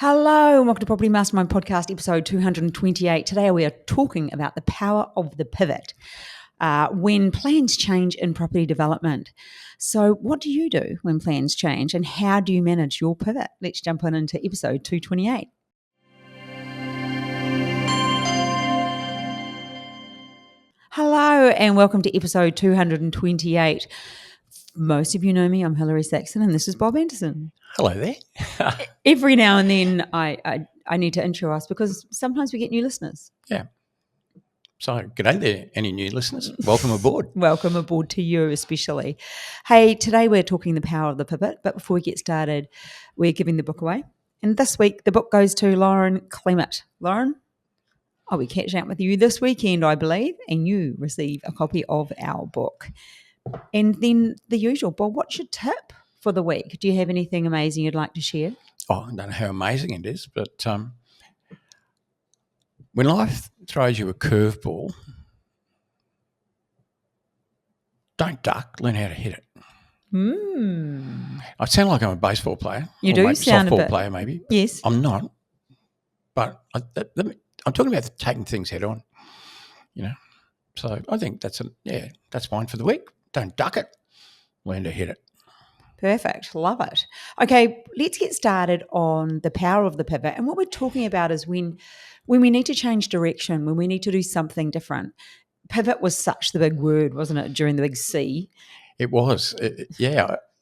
Hello, and welcome to Property Mastermind Podcast, episode 228. Today we are talking about the power of the pivot when plans change in property development. So what do you do when plans change and how do you manage your pivot? Let's jump into episode 228. Hello, and welcome to episode 228. Most of you know me, I'm Hilary Saxon, and this is Bob Anderson. Hello there. Every now and then I need to intro us because sometimes we get new listeners. Yeah. So, g'day there, any new listeners. Welcome aboard. Welcome aboard to you especially. Hey, today we're talking the power of the pivot, but before we get started, we're giving the book away. And this week, the book goes to Lauren Clement. Lauren, I'll be catching up with you this weekend, I believe, and you receive a copy of our book. And then the usual, Bob, what's your tip for the week? Do you have anything amazing you'd like to share? Oh, I don't know how amazing it is, but when life throws you a curveball, don't duck, learn how to hit it. I sound like I'm a baseball player. You do sound a bit. Softball player maybe. Yes. I'm not, but I'm talking about taking things head on, you know. So I think that's fine for the week. Don't duck it, learn to hit it. Perfect. Love it. Okay, let's get started on the power of the pivot. And what we're talking about is when we need to change direction, when we need to do something different. Pivot was such the big word, wasn't it, during the big C? It was.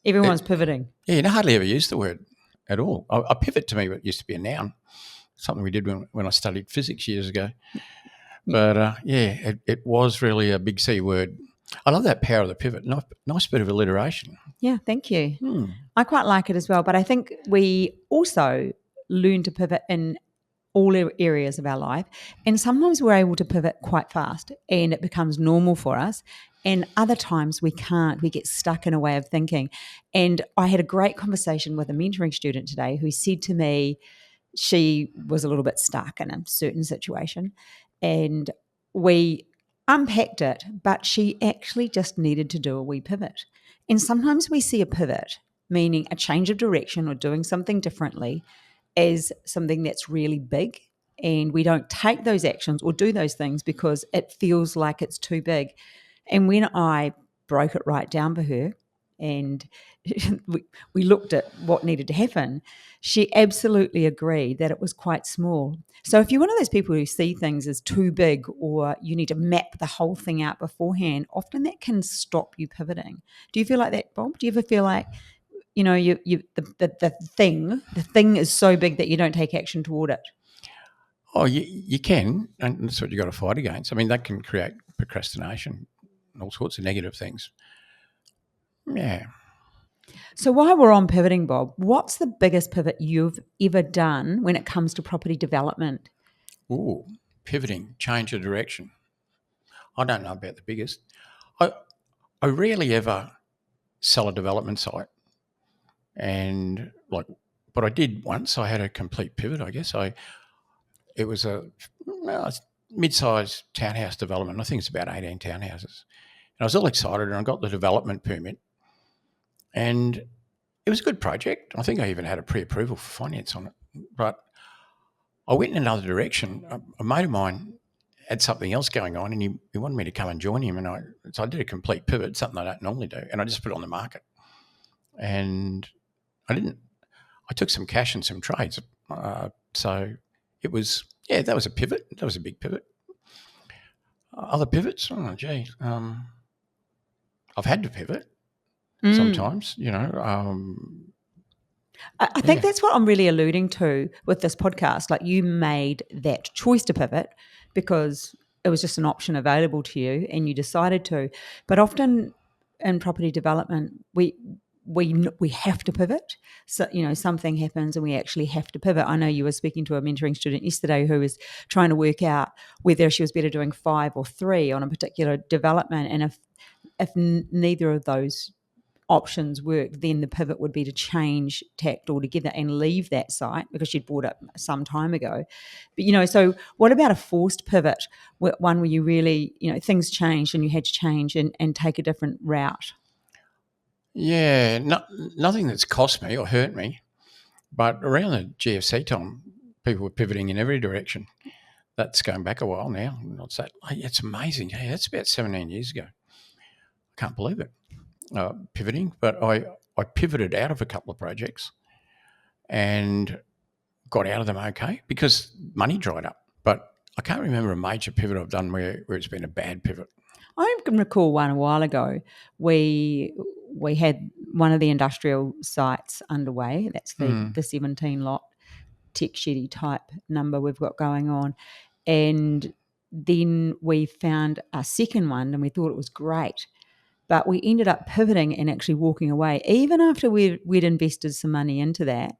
Everyone's pivoting. Yeah, you hardly ever use the word at all. A pivot to me used to be a noun, something we did when I studied physics years ago. But, it was really a big C word. I love that power of the pivot. Nice bit of alliteration. Yeah, thank you. I quite like it as well, but I think we also learn to pivot in all areas of our life, and sometimes we're able to pivot quite fast and it becomes normal for us, and other times we can't. We get stuck in a way of thinking. And I had a great conversation with a mentoring student today who said to me she was a little bit stuck in a certain situation, and we unpacked it, but she actually just needed to do a wee pivot. And sometimes we see a pivot, meaning a change of direction or doing something differently, as something that's really big, and we don't take those actions or do those things because it feels like it's too big. And when I broke it right down for her and we looked at what needed to happen, she absolutely agreed that it was quite small. So if you're one of those people who see things as too big or you need to map the whole thing out beforehand, often that can stop you pivoting. Do you feel like that, Bob? Do you ever feel like, you know, the thing is so big that you don't take action toward it? Oh, you can, and that's what you've got to fight against. I mean, that can create procrastination and all sorts of negative things. Yeah. So while we're on pivoting, Bob, what's the biggest pivot you've ever done when it comes to property development? Ooh, pivoting, change of direction. I don't know about the biggest. I rarely ever sell a development site. And but I did once. I had a complete pivot, I guess. It was a mid-sized townhouse development. I think it's about 18 townhouses. And I was all excited, and I got the development permit. And it was a good project. I think I even had a pre-approval for finance on it. But I went in another direction. A mate of mine had something else going on, and he wanted me to come and join him. And so I did a complete pivot, something I don't normally do, and I just put it on the market. And I took some cash and some trades. So it was, that was a pivot. That was a big pivot. Other pivots? Oh, gee. I've had to pivot sometimes, you know. I think that's what I'm really alluding to with this podcast. Like, you made that choice to pivot because it was just an option available to you and you decided to. But often in property development, we have to pivot. So, you know, something happens and we actually have to pivot. I know you were speaking to a mentoring student yesterday who was trying to work out whether she was better doing 5 or 3 on a particular development. And if neither of those options worked, then the pivot would be to change tact altogether and leave that site because she'd bought it some time ago. But, you know, so what about a forced pivot, one where you really, you know, things changed and you had to change and take a different route? Yeah, nothing that's cost me or hurt me, But around the GFC time, people were pivoting in every direction. That's going back a while now. It's amazing. Hey, that's about 17 years ago. I can't believe it. Pivoting, but I pivoted out of a couple of projects and got out of them okay because money dried up. But I can't remember a major pivot I've done where it's been a bad pivot. I can recall one a while ago. We had one of the industrial sites underway. That's the 17 lot tech sheddy type number we've got going on. And then we found a second one and we thought it was great. But we ended up pivoting and actually walking away, even after we'd invested some money into that,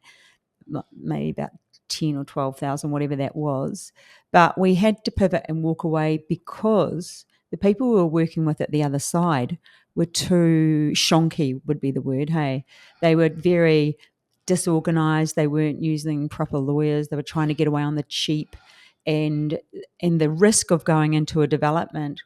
maybe about 10 or 12,000, whatever that was. But we had to pivot and walk away because the people we were working with at the other side were too shonky, would be the word, hey. They were very disorganized. They weren't using proper lawyers. They were trying to get away on the cheap. And the risk of going into a development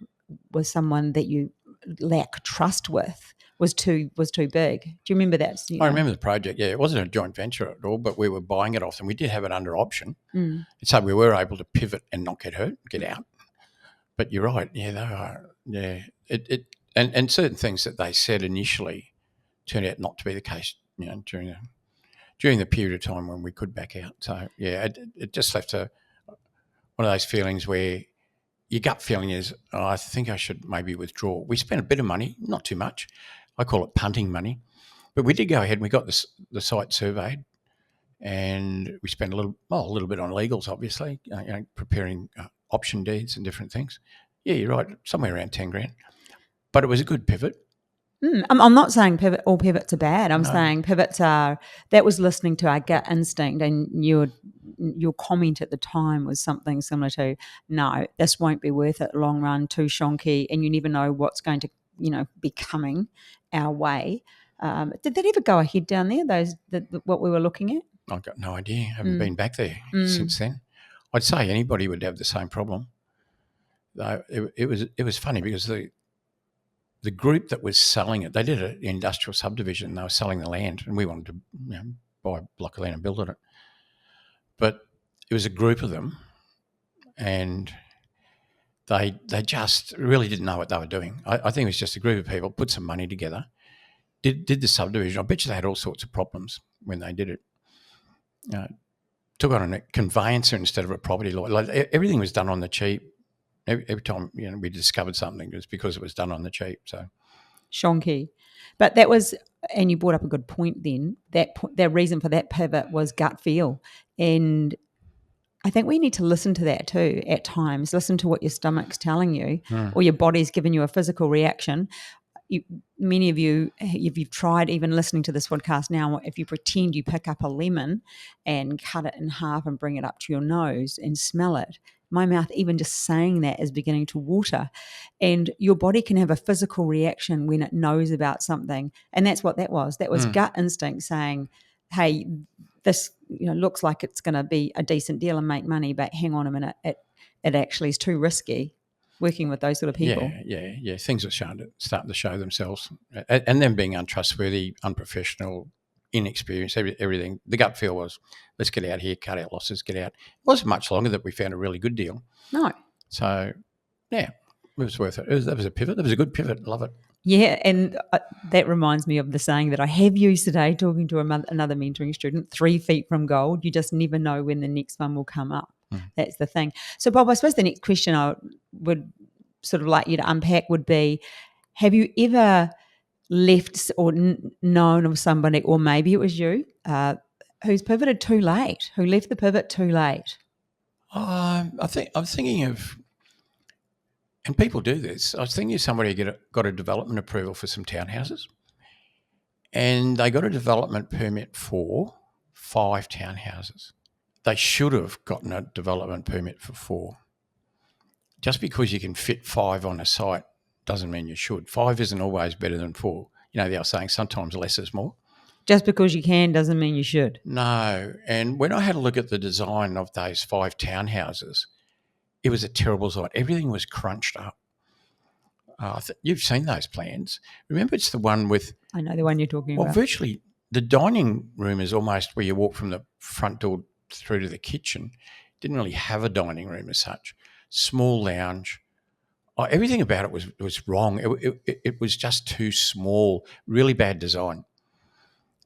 with someone that you lack trust with was too big. Do you remember that? I remember the project. Yeah, it wasn't a joint venture at all, but we were buying it off them. We did have it under option, and so we were able to pivot and not get hurt, get out. But you're right. Yeah, they are. Yeah, and certain things that they said initially turned out not to be the case. You know, during the period of time when we could back out. So yeah, it just left one of those feelings where your gut feeling is, oh, I think I should maybe withdraw. We spent a bit of money, not too much. I call it punting money. But we did go ahead and we got the site surveyed and we spent a little bit on legals, obviously, preparing option deeds and different things. Yeah, you're right, somewhere around 10 grand. But it was a good pivot. I'm not saying all pivots are bad. I'm saying pivots are, that was listening to our gut instinct, and your comment at the time was something similar to, no, this won't be worth it long run, too shonky, and you never know what's going to, be coming our way. Did that ever go ahead down there, what we were looking at? I've got no idea. I haven't been back there since then. I'd say anybody would have the same problem. It was funny because the group that was selling it, they did an industrial subdivision. They were selling the land, and we wanted to buy a block of land and build on it. But it was a group of them, and they just really didn't know what they were doing. I think it was just a group of people put some money together, did the subdivision. I bet you they had all sorts of problems when they did it. Took on a conveyancer instead of a property lawyer. Like, everything was done on the cheap. Every time we discovered something, it was because it was done on the cheap. So shonky. But that was, and you brought up a good point then, that reason for that pivot was gut feel. And I think we need to listen to that too at times. Listen to what your stomach's telling you or your body's giving you a physical reaction. Many of you, if you've tried even listening to this podcast now, if you pretend you pick up a lemon and cut it in half and bring it up to your nose and smell it, my mouth, even just saying that, is beginning to water. And your body can have a physical reaction when it knows about something. And that's what that was. That was gut instinct saying, hey, this looks like it's going to be a decent deal and make money, but hang on a minute, it actually is too risky working with those sort of people. Yeah. Things are starting to show themselves. And them being untrustworthy, unprofessional, inexperienced, everything. The gut feel was, let's get out here, cut our losses, get out. It wasn't much longer that we found a really good deal. No. So, yeah, it was worth it. That was a pivot. That was a good pivot. Love it. Yeah, and that reminds me of the saying that I have used today talking to another mentoring student, 3 feet from gold. You just never know when the next one will come up. That's the thing. So, Bob, I suppose the next question I would sort of like you to unpack would be, have you ever left or known of somebody, or maybe it was you, who's pivoted too late, who left the pivot too late? I'm thinking of, and people do this, I was thinking of somebody who got a development approval for some townhouses, and they got a development permit for 5 townhouses. They should have gotten a development permit for 4. Just because you can fit 5 on a site doesn't mean you should. 5 isn't always better than 4. They are saying sometimes less is more. Just because you can doesn't mean you should. No. And when I had a look at the design of those 5 townhouses, it was a terrible site. Everything was crunched up. You've seen those plans. Remember, it's the one with... I know the one you're talking about. Virtually the dining room is almost where you walk from the front door through to the kitchen. Didn't really have a dining room as such. Small lounge. Oh, everything about it was wrong. It was just too small. Really bad design.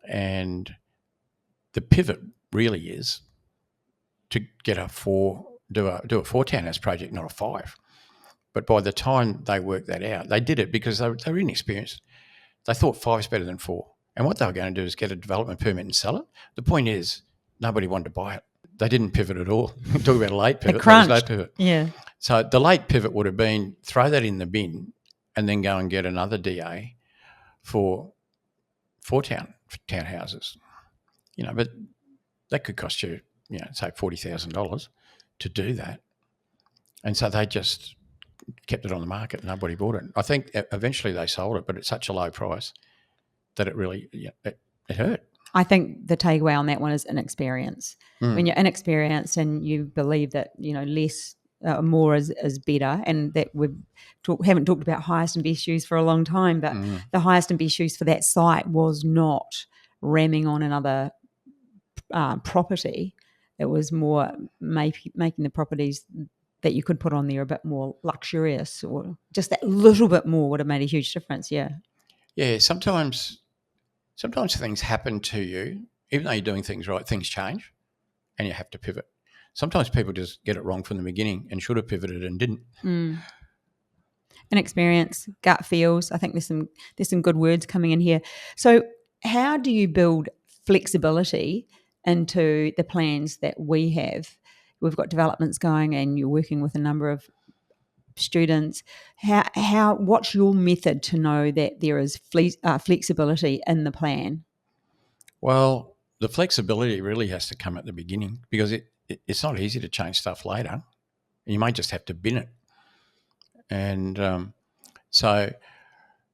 And the pivot really is to get do a 4 townhouse project, not a 5. But by the time they worked that out, they did it because they were inexperienced. They thought 5's better than 4. And what they were going to do is get a development permit and sell it. The point is, nobody wanted to buy it. They didn't pivot at all. Talk about a late pivot. There was no pivot. Yeah. So the late pivot would have been throw that in the bin and then go and get another DA for 4 townhouses. But that could cost you, say $40,000 to do that. And so they just kept it on the market. Nobody bought it. I think eventually they sold it, but at such a low price that it really it hurt. I think the takeaway on that one is inexperience. When you're inexperienced and you believe that less, more is better, and that haven't talked about highest and best use for a long time, but the highest and best use for that site was not ramming on another property. It was more making the properties that you could put on there a bit more luxurious, or just that little bit more would have made a huge difference. Yeah. Yeah. Sometimes things happen to you, even though you're doing things right, things change and you have to pivot. Sometimes people just get it wrong from the beginning and should have pivoted and didn't. Inexperience, gut feels. I think there's some good words coming in here. So how do you build flexibility into the plans that we have? We've got developments going and you're working with a number of students. What's your method to know that there is flexibility in the plan? Well, the flexibility really has to come at the beginning, because it's not easy to change stuff later. You may just have to bin it. And so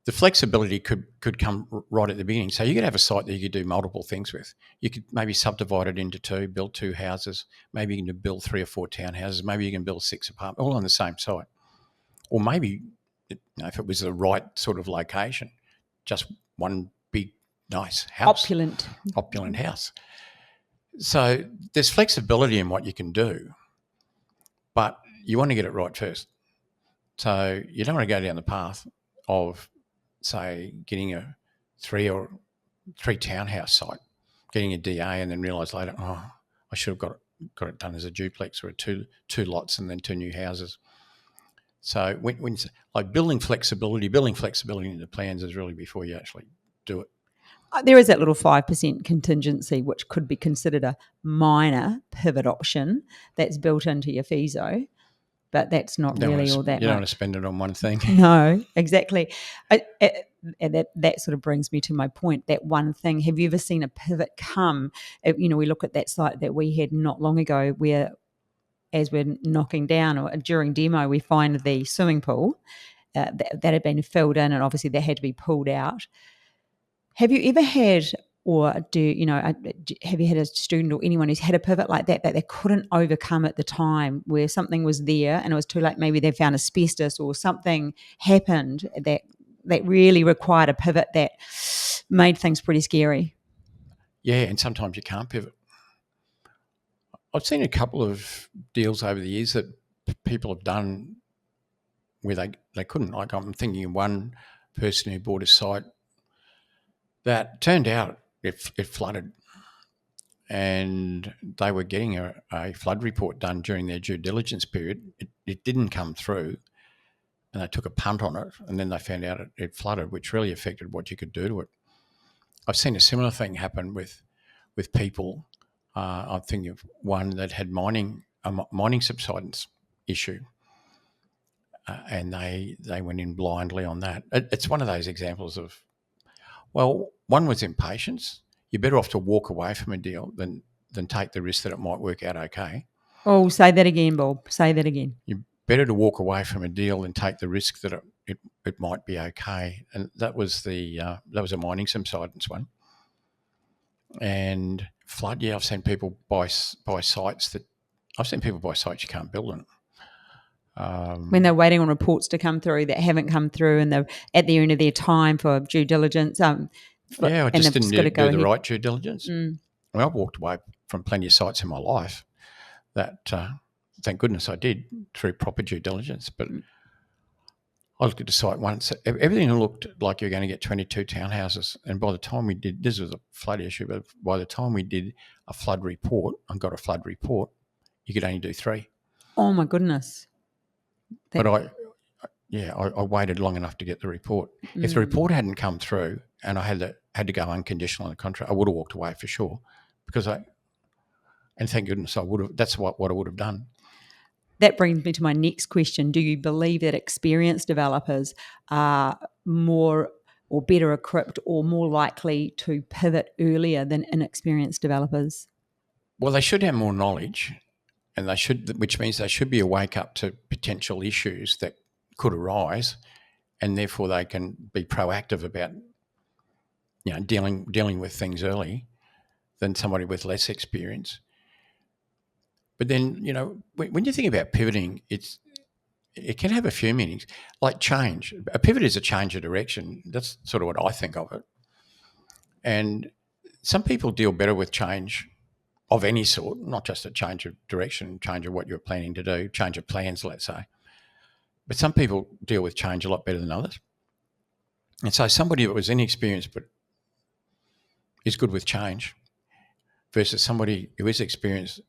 the flexibility could come right at the beginning. So you could have a site that you could do multiple things with. You could maybe subdivide it into 2, build 2 houses. Maybe you can build 3 or 4 townhouses. Maybe you can build 6 apartments, all on the same site. Or maybe, if it was the right sort of location, just one big, nice house. Opulent house. So there's flexibility in what you can do, but you want to get it right first. So you don't want to go down the path of, say, getting a 3 townhouse site, getting a DA, and then realise later, I should have got it done as a duplex or a two lots and then 2 new houses. So when like building flexibility into the plans is really before you actually do it. There is that little 5% contingency, which could be considered a minor pivot option that's built into your FISO, but that's not really all that much. You don't want to spend it on one thing. No, exactly. And that sort of brings me to my point, that one thing. Have you ever seen a pivot come? We look at that site that we had not long ago where, as we're knocking down or during demo, we find the swimming pool that had been filled in, and obviously that had to be pulled out. Have you ever had, or have you had a student or anyone who's had a pivot like that they couldn't overcome at the time, where something was there and it was too late? Maybe they found asbestos or something happened that really required a pivot that made things pretty scary. Yeah, and sometimes you can't pivot. I've seen a couple of deals over the years that people have done where they couldn't. Like, I'm thinking of one person who bought a site that turned out it flooded, and they were getting a flood report done during their due diligence period. It didn't come through, and they took a punt on it, and then they found out it flooded, which really affected what you could do to it. I've seen a similar thing happen with people. I'm thinking of one that had a mining subsidence issue, and they went in blindly on that. It's one of those examples of, well, one was impatience. You're better off to walk away from a deal than take the risk that it might work out okay. Oh, say that again, Bob. Say that again. You're better to walk away from a deal than take the risk that it might be okay. And that was a mining subsidence one. And flood, yeah, I've seen people buy sites you can't build on. When they're waiting on reports to come through that haven't come through, and they're at the end of their time for due diligence, Yeah, I and just they've didn't got to do go the ahead. right due diligence. Mm. I mean, I've walked away from plenty of sites in my life that, thank goodness I did, through proper due diligence. But I looked at the site once. Everything looked like you're going to get 22 townhouses. And by the time we did, this was a flood issue, but by the time we did a flood report and got a flood report, you could only do 3. Oh my goodness. But I waited long enough to get the report. If the report hadn't come through and I had to go unconditional on the contract, I would have walked away for sure, and thank goodness I would have. That's what I would have done. That brings me to my next question. Do you believe that experienced developers are more or better equipped or more likely to pivot earlier than inexperienced developers? Well, they should have more knowledge, and which means they should be awake up to potential issues that could arise, and therefore they can be proactive about, dealing with things early than somebody with less experience. But then, when you think about pivoting, it can have a few meanings, like change. A pivot is a change of direction. That's sort of what I think of it. And some people deal better with change of any sort, not just a change of direction, change of what you're planning to do, change of plans, let's say. But some people deal with change a lot better than others. And so somebody that was inexperienced but is good with change versus somebody who is experienced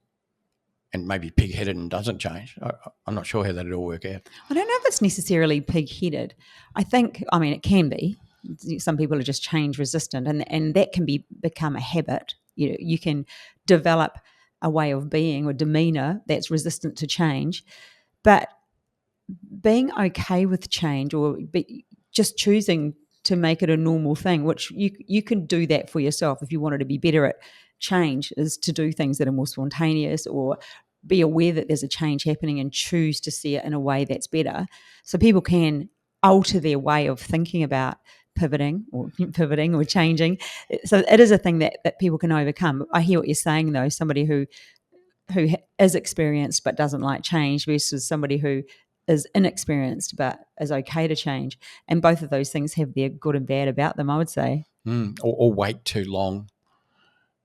and maybe pig-headed and doesn't change, I'm not sure how that'd all work out. I don't know if it's necessarily pig-headed. I mean, it can be. Some people are just change resistant, and that can become a habit. You can develop a way of being or demeanor that's resistant to change. But being okay with change or just choosing to make it a normal thing, which you can do that for yourself if you wanted to be better at change, is to do things that are more spontaneous or be aware that there's a change happening and choose to see it in a way that's better. So people can alter their way of thinking about pivoting or changing. So it is a thing that people can overcome. I hear what you're saying though, somebody who is experienced but doesn't like change versus somebody who is inexperienced but is okay to change. And both of those things have their good and bad about them, I would say. Or wait too long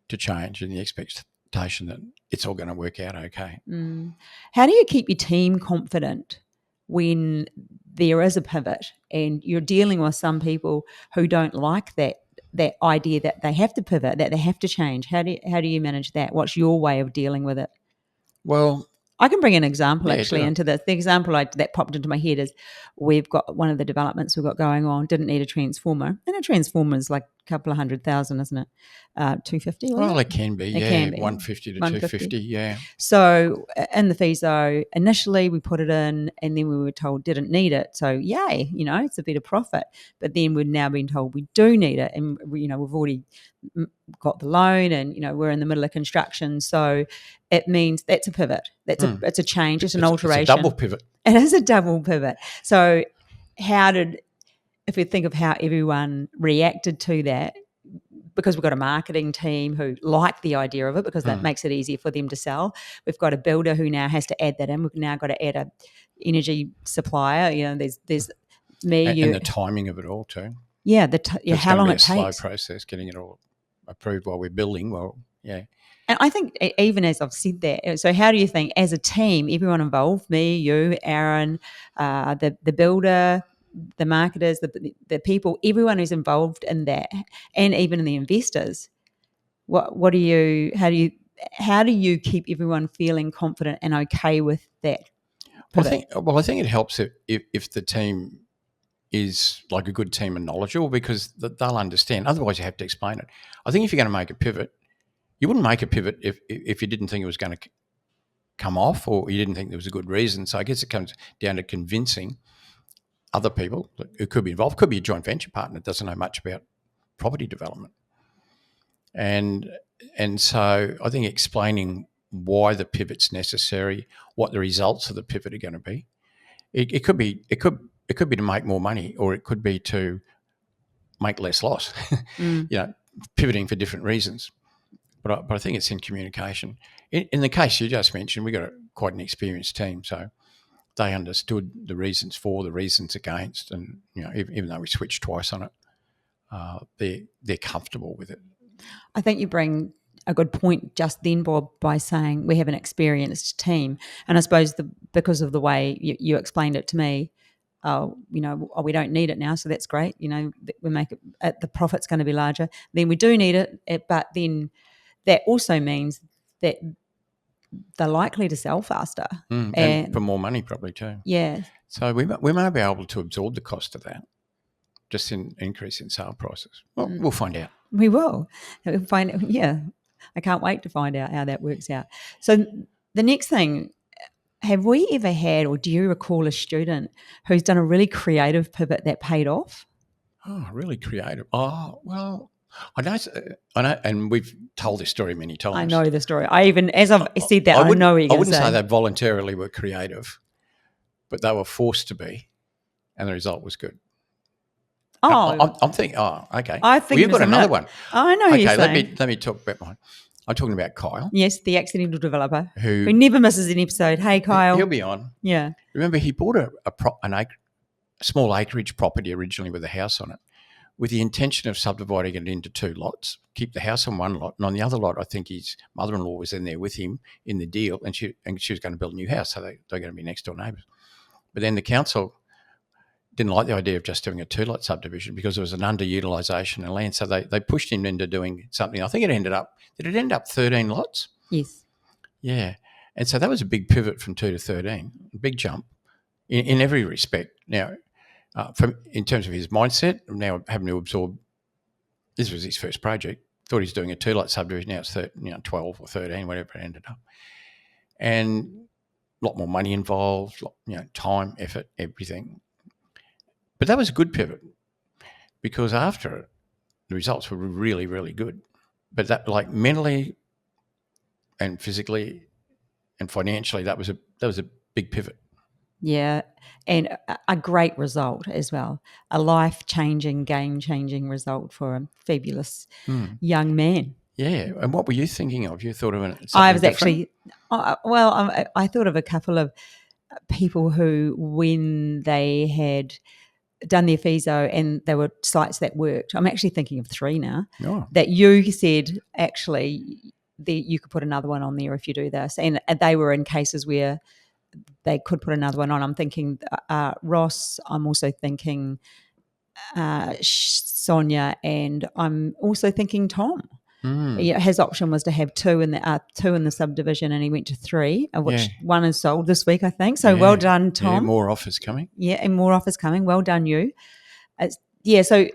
to change in the expectation that it's all going to work out okay. How do you keep your team confident when there is a pivot and you're dealing with some people who don't like that idea that they have to pivot, that they have to change? How do you manage that? What's your way of dealing with it? Well, I can bring an example Yeah, into this. The example that popped into my head is we've got one of the developments we've got going on didn't need a transformer, and a transformer is like a couple of $100,000, isn't it? 250. Well, it can be. It can be 150 to 250. Yeah. So in the FISO, initially we put it in, and then we were told didn't need it. So yay, it's a bit of profit. But then we've now been told we do need it, and we've already got the loan, and we're in the middle of construction. So it means that's a pivot. It's a change. It's an alteration. It's a double pivot. It is a double pivot. So if we think of how everyone reacted to that, because we've got a marketing team who like the idea of it because that makes it easier for them to sell. We've got a builder who now has to add that in. We've now got to add a energy supplier. There's me, and the timing of it all too. Yeah, how long it takes. It's going to be a slow process getting it all approved while we're building. Well, yeah. And I think even as I've said that, so how do you think as a team, everyone involved, me, you, Aaron, the builder, the marketers, the people, everyone who's involved in that, and even the investors, how do you keep everyone feeling confident and okay with that? Well, I think it helps if the team is like a good team and knowledgeable, because they'll understand. Otherwise, you have to explain it. I think if you're going to make a pivot, you wouldn't make a pivot if you didn't think it was going to come off, or you didn't think there was a good reason. So I guess it comes down to convincing other people who could be involved. Could be a joint venture partner that doesn't know much about property development. And so I think explaining why the pivot's necessary, what the results of the pivot are going to be. It could be to make more money, or it could be to make less loss. Pivoting for different reasons. But I think it's in communication. In the case you just mentioned, we got quite an experienced team, so they understood the reasons for, the reasons against, and even though we switched twice on it, they're comfortable with it. I think you bring a good point just then, Bob, by saying we have an experienced team. And I suppose because of the way you explained it to me, we don't need it now, so that's great. We make it, the profit's going to be larger. Then we do need it, but then that also means that they're likely to sell faster. And for more money probably too. Yeah. So we may be able to absorb the cost of that, just in increase in sale prices. Well, we'll find out. We will. We'll find. Yeah. I can't wait to find out how that works out. So the next thing, have we ever had, or do you recall a student who's done a really creative pivot that paid off? Oh, really creative. Oh, well, I know, and we've told this story many times. I know the story. As I've said that, I know what you're going to say. I wouldn't say they voluntarily were creative, but they were forced to be, and the result was good. Oh, I'm thinking. Oh, okay. I think you've got another one. I know. Okay, you're saying. let me talk about mine. I'm talking about Kyle. Yes, the accidental developer who never misses an episode. Hey, Kyle. He'll be on. Yeah. Remember, he bought a small acreage property originally with a house on it, with the intention of subdividing it into 2 lots, keep the house on one lot, and on the other lot, I think his mother-in-law was in there with him in the deal, and she was going to build a new house, so they're going to be next door neighbours. But then the council didn't like the idea of just doing a 2-lot subdivision because there was an underutilisation of land, so they pushed him into doing something. I think did it end up 13 lots? Yes. Yeah, and so that was a big pivot from 2 to 13, a big jump in every respect. Now, in terms of his mindset, now having to absorb, this was his first project. Thought he was doing a 2-lot subdivision. Now it's 12 or 13, whatever it ended up, and a lot more money involved. Time, effort, everything. But that was a good pivot because after it, the results were really, really good. But that, like, mentally and physically and financially, that was a big pivot. Yeah, and a great result as well. A life-changing, game-changing result for a fabulous young man. Yeah, and what were you thinking of? You thought of something I was different? actually, I thought of a couple of people who, when they had done their FISO and there were sites that worked, I'm actually thinking of 3 now, that you said actually you could put another one on there if you do this. And they were in cases where they could put another one on. I'm thinking Ross, I'm also thinking Sonia, and I'm also thinking Tom. Yeah, his option was to have 2 in the subdivision, and he went to 3, of which 1 is sold this week, I think. So well done, Tom. Yeah, more offers coming. Yeah, and more offers coming. Well done, you. So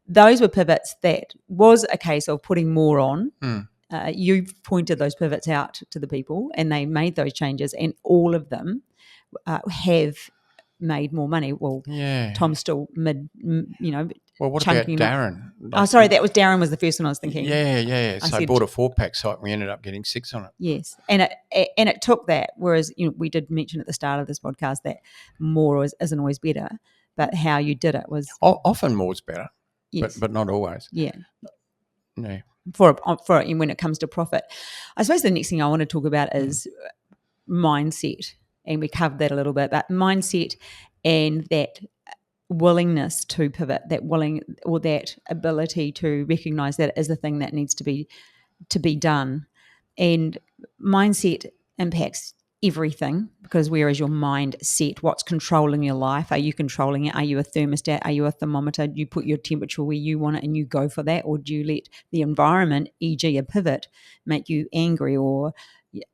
those were pivots that was a case of putting more on. You pointed those pivots out to the people, and they made those changes, and all of them have made more money. Well, Tom's still Well, what about Darren? Sorry, that was Darren was the first one I was thinking. Yeah. So I bought a 4-pack site and we ended up getting 6 on it. Yes, and it took that. Whereas we did mention at the start of this podcast that more isn't always better, but how you did it was often more is better. Yes. but not always. Yeah. No. For when it comes to profit, I suppose the next thing I want to talk about is mindset, and we covered that a little bit. But mindset and that willingness to pivot, that ability to recognise that it is the thing that needs to be done, and mindset impacts everything, because where is your mind set? What's controlling your life? Are you controlling it? Are you a thermostat? Are you a thermometer? Do you put your temperature where you want it and you go for that? Or do you let the environment, e.g. a pivot, make you angry or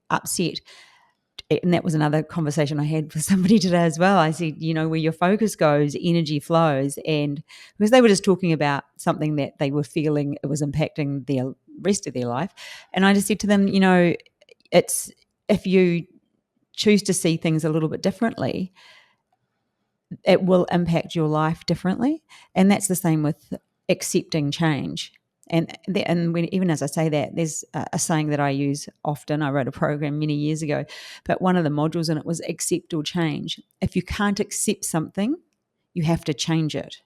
upset? And that was another conversation I had with somebody today as well. I said, where your focus goes, energy flows. And because they were just talking about something that they were feeling it was impacting their rest of their life. And I just said to them, it's if you choose to see things a little bit differently, it will impact your life differently. And that's the same with accepting change. And even as I say that, there's a saying that I use often. I wrote a program many years ago, but one of the modules in it was accept or change. If you can't accept something, you have to change it.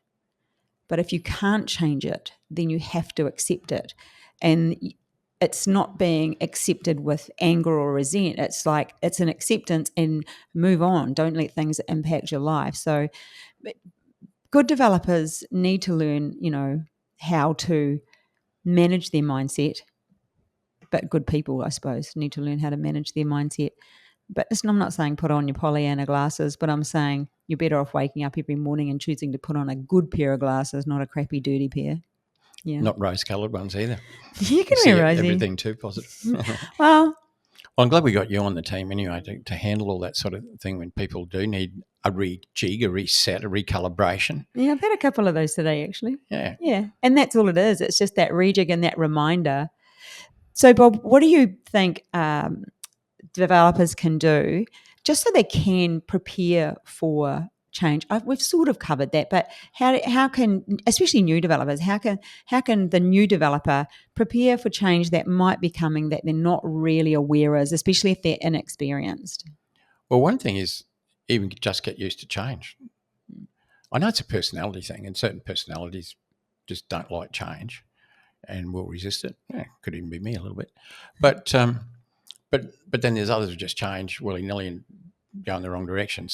But if you can't change it, then you have to accept it. And it's not being accepted with anger or resent. It's like it's an acceptance and move on. Don't let things impact your life. So good developers need to learn, how to manage their mindset. But good people, I suppose, need to learn how to manage their mindset. But listen, I'm not saying put on your Pollyanna glasses, but I'm saying you're better off waking up every morning and choosing to put on a good pair of glasses, not a crappy, dirty pair. Yeah. Not rose-coloured ones either. You can See wear rosy. everything too positive. Well, I'm glad we got you on the team anyway to handle all that sort of thing when people do need a rejig, a reset, a recalibration. yeah, I've had a couple of those today, actually. Yeah. Yeah, and that's all it is. It's just that rejig and that reminder. So, Bob, what do you think developers can do just so they can prepare for change? We've sort of covered that, but how can, especially new developers, how can the new developer prepare for change that might be coming that they're not really aware of, especially if they're inexperienced? Well, one thing is even just get used to change. I know it's a personality thing, and certain personalities just don't like change and will resist it. Yeah, could even be me a little bit, but then there's others who just change willy-nilly and go in the wrong direction.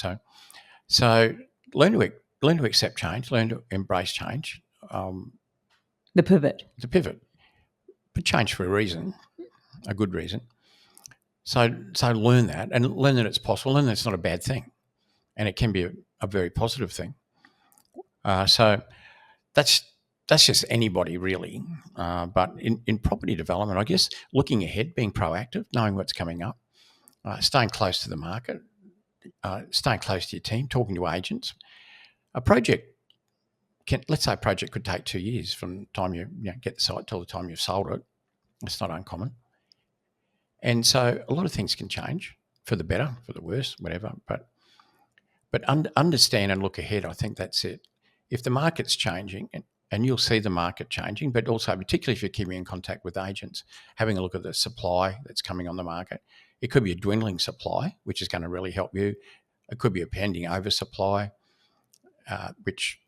So learn to accept change, learn to embrace change. The pivot. But change for a reason, a good reason. So learn that, and learn that it's possible, learn that it's not a bad thing, and it can be a very positive thing. So that's just anybody really. But in property development, I guess looking ahead, being proactive, knowing what's coming up, staying close to the market, staying close to your team, talking to agents. Let's say a project could take 2 years from the time you get the site till the time you've sold it. It's not uncommon. And so a lot of things can change for the better, for the worse, whatever. But understand and look ahead. I think that's it. If the market's changing, and you'll see the market changing, but also particularly if you're keeping in contact with agents, having a look at the supply that's coming on the market. It could be a dwindling supply, which is going to really help you. It could be a pending oversupply, which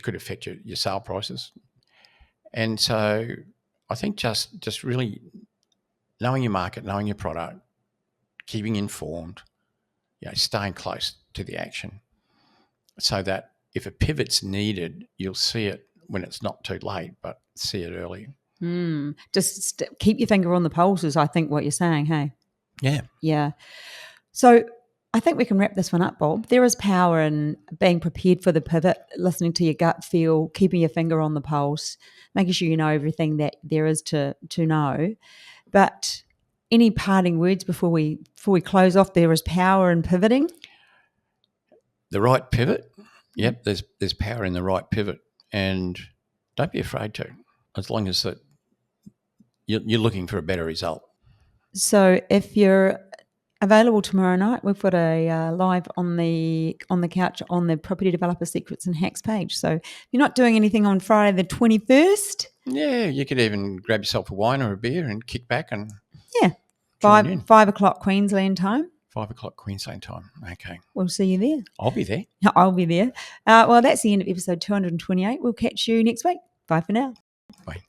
could affect your sale prices. And so I think just really knowing your market, knowing your product, keeping informed, staying close to the action so that if a pivot's needed, you'll see it when it's not too late, but see it early. Just keep your finger on the pulse is, I think, what you're saying, hey? Yeah. Yeah. So I think we can wrap this one up, Bob. There is power in being prepared for the pivot, listening to your gut feel, keeping your finger on the pulse, making sure you know everything that there is to know. But any parting words before we close off? There is power in pivoting. The right pivot. Yep, there's power in the right pivot, and don't be afraid to, as long as that you're looking for a better result. So if you're available tomorrow night, we've got a live on the couch on the Property Developer Secrets and Hacks page. So if you're not doing anything on Friday the 21st, you could even grab yourself a wine or a beer and kick back and 5 o'clock Queensland time. 5 o'clock Queensland time. Okay. We'll see you there. I'll be there. I'll be there. Well, that's the end of episode 228. We'll catch you next week. Bye for now. Bye.